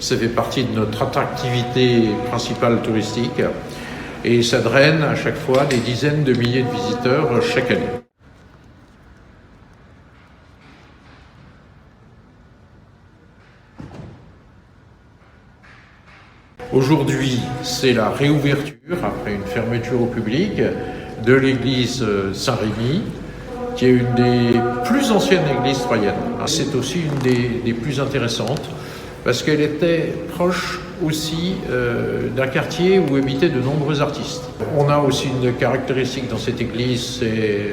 Ça fait partie de notre attractivité principale touristique et ça draine à chaque fois des dizaines de milliers de visiteurs chaque année. Aujourd'hui, c'est la réouverture, après une fermeture au public, de l'église Saint-Rémy, qui est une des plus anciennes églises troyennes. C'est aussi une des plus intéressantes, parce qu'elle était proche aussi d'un quartier où habitaient de nombreux artistes. On a aussi une caractéristique dans cette église, c'est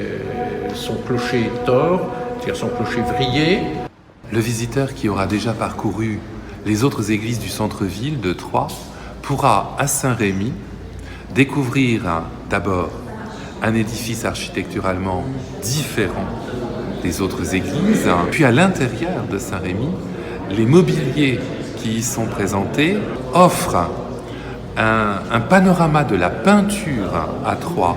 son clocher tors, c'est-à-dire son clocher vrillé. Le visiteur qui aura déjà parcouru les autres églises du centre-ville de Troyes pourra, à Saint-Rémy, découvrir d'abord un édifice architecturalement différent des autres églises, puis à l'intérieur de Saint-Rémy, les mobiliers qui y sont présentés offrent un panorama de la peinture à Troyes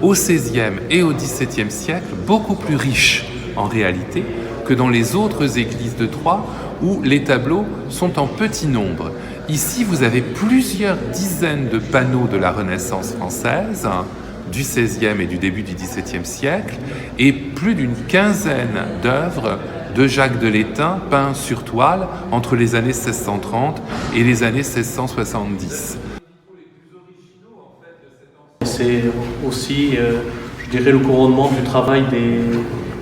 au XVIe et au XVIIe siècle beaucoup plus riche en réalité que dans les autres églises de Troyes où les tableaux sont en petit nombre. Ici, vous avez plusieurs dizaines de panneaux de la Renaissance française, du XVIe et du début du XVIIe siècle, et plus d'une quinzaine d'œuvres de Jacques de Létain peints sur toile entre les années 1630 et les années 1670. C'est aussi, je dirais, le couronnement du travail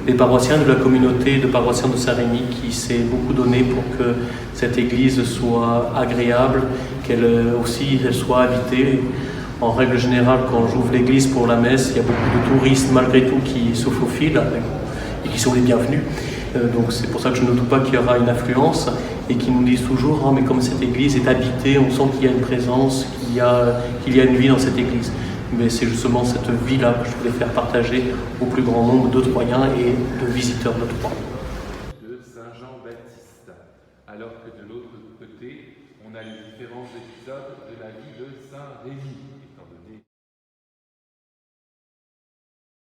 des paroissiens, de la communauté de paroissiens de Saint-Rémy qui s'est beaucoup donné pour que cette église soit agréable, qu'elle aussi elle soit habitée. En règle générale, quand j'ouvre l'église pour la messe, il y a beaucoup de touristes malgré tout qui se faufilent et qui sont les bienvenus. Donc c'est pour ça que je ne doute pas qu'il y aura une affluence et qui nous disent toujours oh, mais comme cette église est habitée, on sent qu'il y a une présence, qu'il y a une vie dans cette église. Mais c'est justement cette vie-là que je voulais faire partager au plus grand nombre de Troyens et de visiteurs de Troyes. De Saint Jean-Baptiste, alors que de l'autre côté, on a les différents épisodes de la vie de Saint Rémy.